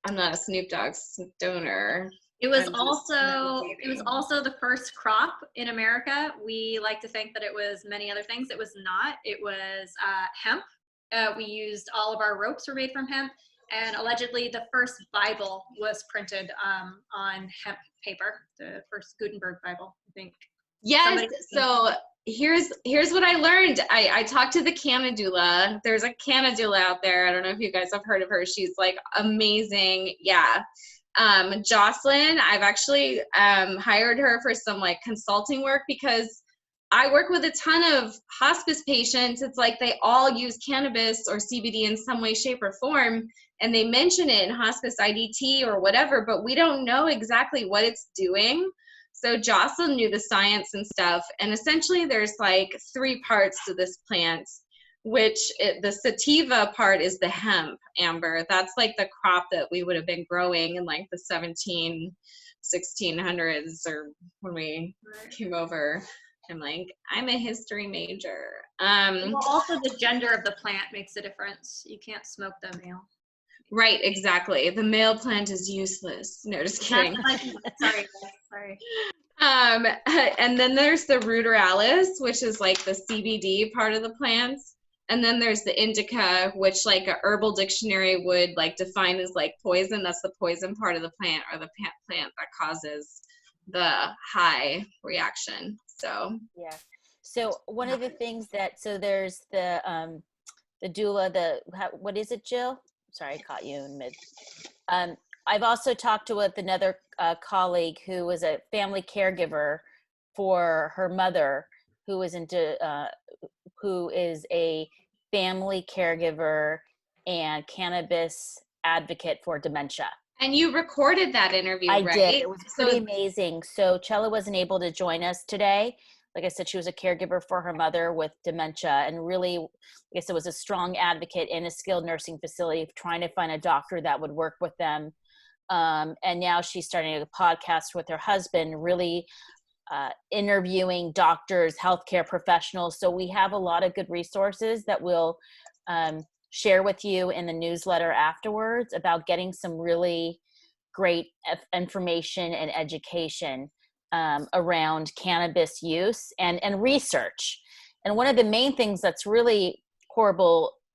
[SPEAKER 2] I'm not a Snoop Dogg stoner.
[SPEAKER 3] It was also the first crop in America. We like to think that it was many other things. It was not. It was hemp. We used all of our ropes were made from hemp. And allegedly, the first Bible was printed on hemp paper, the first Gutenberg Bible, I think.
[SPEAKER 2] Yes. So here's what I learned. I talked to the Cannadoula. There's a Cannadoula out there. I don't know if you guys have heard of her. She's like amazing. Yeah. Jocelyn, I've actually hired her for some like consulting work because I work with a ton of hospice patients. It's like they all use cannabis or CBD in some way, shape, or form, and they mention it in hospice IDT or whatever, but we don't know exactly what it's doing. So Jocelyn knew the science and stuff, and essentially there's like 3 parts to this plant. the sativa part is the hemp, Amber. That's like the crop that we would have been growing in like the 1600s or when we came over. I'm like, I'm a history major.
[SPEAKER 3] Well, also the gender of the plant makes a difference. You can't smoke the male.
[SPEAKER 2] Right, exactly. The male plant is useless. No, just kidding.
[SPEAKER 3] Sorry.
[SPEAKER 2] And then there's the ruderalis, which is like the CBD part of the plant. And then there's the indica, which like a herbal dictionary would like define as like poison. That's the poison part of the plant, or the plant that causes the high reaction. So
[SPEAKER 1] yeah. So one of the things so there's the doula, what is it, Jill? Sorry, I caught you in mid. I've also talked with another colleague who was a family caregiver for her mother, who is a family caregiver and cannabis advocate for dementia.
[SPEAKER 2] And you recorded that interview,
[SPEAKER 1] I
[SPEAKER 2] right?
[SPEAKER 1] did. It was pretty amazing. So Chella wasn't able to join us today. Like I said, she was a caregiver for her mother with dementia, and really, I guess it was a strong advocate in a skilled nursing facility trying to find a doctor that would work with them. And now she's starting a podcast with her husband, really interviewing doctors, healthcare professionals. So we have a lot of good resources that we'll share with you in the newsletter afterwards about getting some really great information and education around cannabis use and research. And one of the main things that's really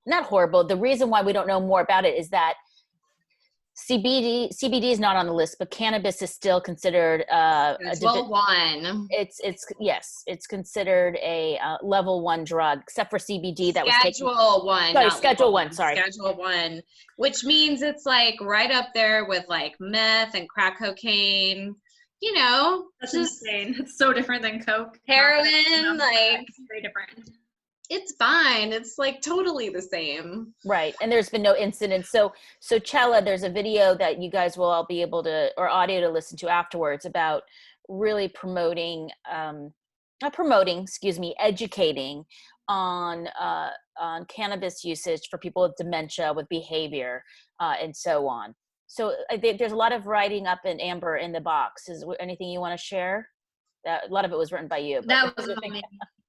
[SPEAKER 1] not horrible, the reason why we don't know more about it is that CBD is not on the list, but cannabis is still considered
[SPEAKER 2] Schedule 1.
[SPEAKER 1] It's considered a level 1 drug, except for CBD that was
[SPEAKER 2] Schedule 1.
[SPEAKER 1] Sorry, Schedule 1. Sorry,
[SPEAKER 2] Schedule 1, which means it's like right up there with like meth and crack cocaine. You know,
[SPEAKER 3] that's insane. It's so different than coke,
[SPEAKER 2] heroin. Like
[SPEAKER 3] it's very different.
[SPEAKER 2] It's fine. It's like totally the same.
[SPEAKER 1] Right. And there's been no incidents. So Chella, there's a video that you guys will all be able to, or audio to listen to afterwards, about really educating on cannabis usage for people with dementia, with behavior, and so on. So there's a lot of writing up in Amber in the box. Is there anything you want to share? A lot of it was written by you.
[SPEAKER 3] That was me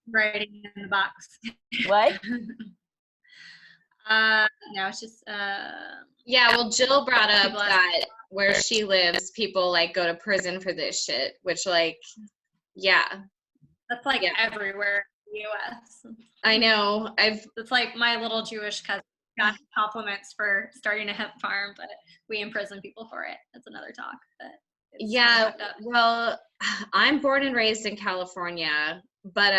[SPEAKER 3] writing in the box.
[SPEAKER 1] What?
[SPEAKER 3] No, it's just
[SPEAKER 2] yeah, well, Jill brought up that where she lives, people like go to prison for this shit, which like, yeah.
[SPEAKER 3] That's like everywhere in the US.
[SPEAKER 2] I know.
[SPEAKER 3] It's like my little Jewish cousin got compliments for starting a hemp farm, but we imprison people for it. That's another talk. But
[SPEAKER 2] yeah, well, I'm born and raised in California, but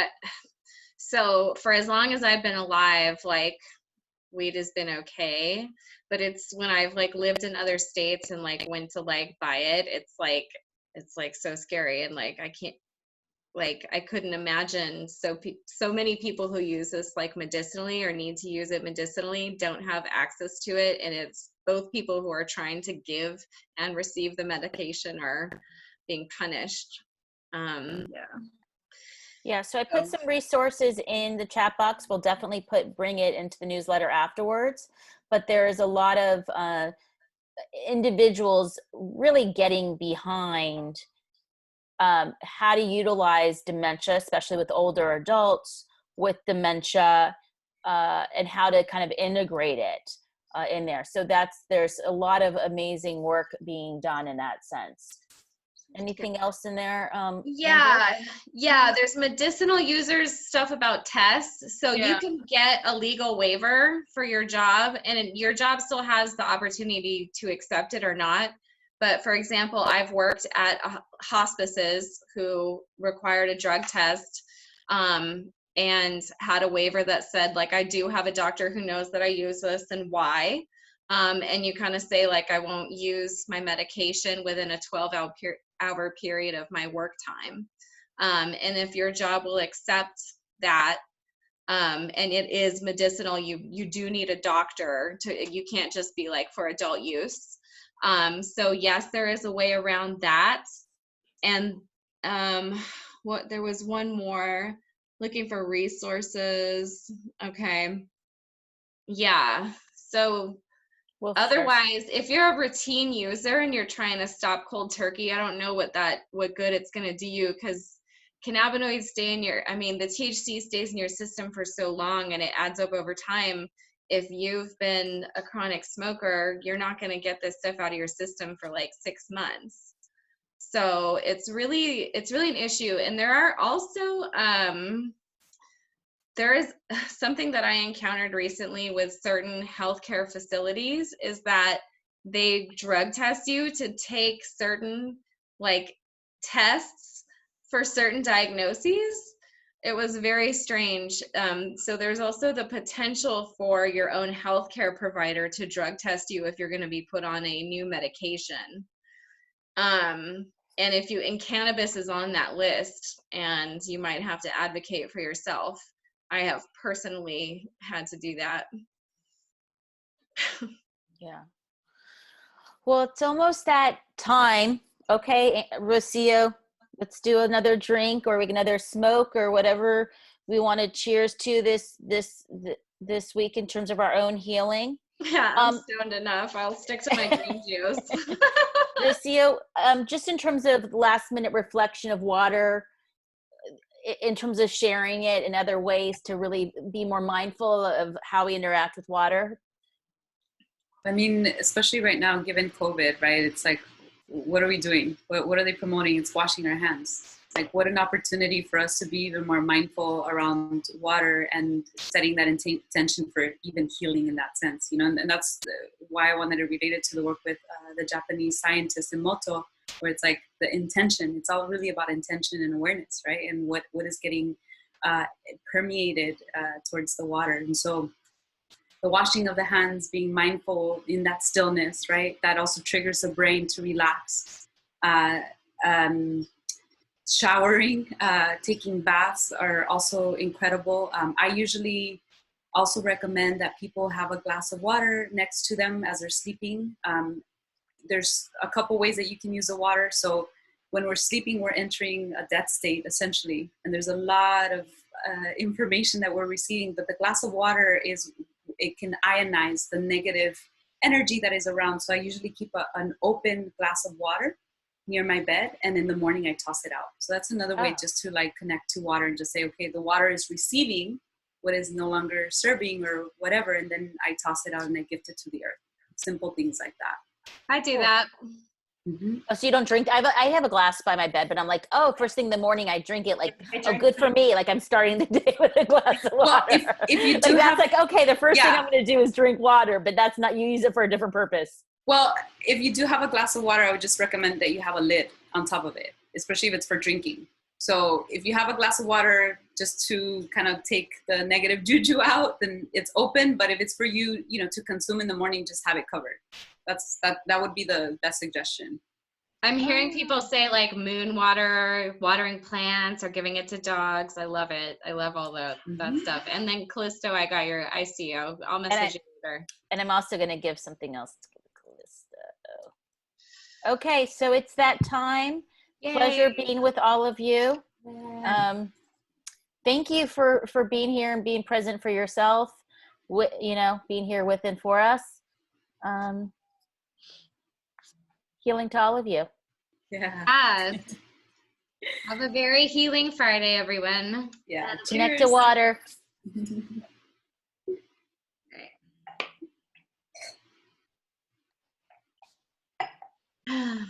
[SPEAKER 2] so for as long as I've been alive, like weed has been okay. But it's when I've like lived in other states and like went to like buy it, it's like so scary, and like I can't, like I couldn't imagine so many people who use this like medicinally or need to use it medicinally don't have access to it, and it's both people who are trying to give and receive the medication are being punished.
[SPEAKER 1] Yeah, so I put some resources in the chat box. We'll definitely bring it into the newsletter afterwards. But there is a lot of individuals really getting behind how to utilize dementia, especially with older adults with dementia, and how to kind of integrate it in there. So there's a lot of amazing work being done in that sense. Anything else in there?
[SPEAKER 2] Yeah, there's medicinal users stuff about tests. So you can get a legal waiver for your job, and your job still has the opportunity to accept it or not. But for example, I've worked at hospices who required a drug test and had a waiver that said, like, I do have a doctor who knows that I use this and why. And you kind of say, like, I won't use my medication within a 12-hour period of my work time. And if your job will accept that, and it is medicinal, you do need a doctor you can't just be like for adult use. So yes, there is a way around that. And there was one more. looking for resources. Okay. Yeah. So
[SPEAKER 1] Well,
[SPEAKER 2] otherwise, if you're a routine user and you're trying to stop cold turkey, I don't know what good it's going to do you, because cannabinoids stay in your, the THC stays in your system for so long and it adds up over time. If you've been a chronic smoker, you're not going to get this stuff out of your system for like 6 months. So it's really an issue. And there are also, there is something that I encountered recently with certain healthcare facilities, is that they drug test you to take certain like tests for certain diagnoses. It was very strange. So there's also the potential for your own healthcare provider to drug test you if you're going to be put on a new medication. And cannabis is on that list, and you might have to advocate for yourself. I have personally had to do that.
[SPEAKER 1] Yeah. Well, it's almost that time. Okay, Rocio, let's do another drink, or we can another smoke, or whatever we want to cheers to this week in terms of our own healing.
[SPEAKER 2] Yeah, I'm stoned enough. I'll stick to my green juice.
[SPEAKER 1] Rocio, just in terms of last minute reflection of water, in terms of sharing it and other ways to really be more mindful of how we interact with water.
[SPEAKER 4] I mean, especially right now, given COVID, right? It's like, what are we doing? What are they promoting? It's washing our hands. Like, what an opportunity for us to be even more mindful around water and setting that intention for even healing in that sense, you know? And that's why I wanted to relate it to the work with the Japanese scientist Emoto, where it's like the intention. It's all really about intention and awareness, right? And what is getting permeated towards the water. And so the washing of the hands, being mindful in that stillness, right? That also triggers the brain to relax. Showering, taking baths are also incredible. I usually also recommend that people have a glass of water next to them as they're sleeping. There's a couple ways that you can use the water. So when we're sleeping, we're entering a death state, essentially. And there's a lot of information that we're receiving, but the glass of water it can ionize the negative energy that is around. So I usually keep an open glass of water near my bed, and in the morning I toss it out. So that's another way just to like connect to water and just say, okay, the water is receiving what is no longer serving or whatever, and then I toss it out and I gift it to the earth. Simple things like that.
[SPEAKER 2] I do that.
[SPEAKER 4] Mm-hmm.
[SPEAKER 1] Oh, so you don't drink? I have a glass by my bed, but I'm like, first thing in the morning I drink it. Like, good for me. Like, I'm starting the day with a glass of water.
[SPEAKER 4] Well, if you do
[SPEAKER 1] that's like, okay, the first thing I'm going to do is drink water, but that's not, you use it for a different purpose.
[SPEAKER 4] Well, if you do have a glass of water, I would just recommend that you have a lid on top of it, especially if it's for drinking. So if you have a glass of water just to kind of take the negative juju out, then it's open. But if it's for you, to consume in the morning, just have it covered. That would be the best suggestion.
[SPEAKER 2] I'm hearing people say like moon water, watering plants, or giving it to dogs. I love it. I love all that stuff. And then Callisto, I see you. I'll message you later. And
[SPEAKER 1] I'm also going to give something else to Callisto. Okay, so it's that time. Yay. Pleasure being with all of you. Thank you for being here and being present for yourself. Being here with and for us. Healing to all of you.
[SPEAKER 4] Yeah.
[SPEAKER 2] Have a very healing Friday, everyone.
[SPEAKER 4] Yeah.
[SPEAKER 1] Connect to water.
[SPEAKER 2] Right.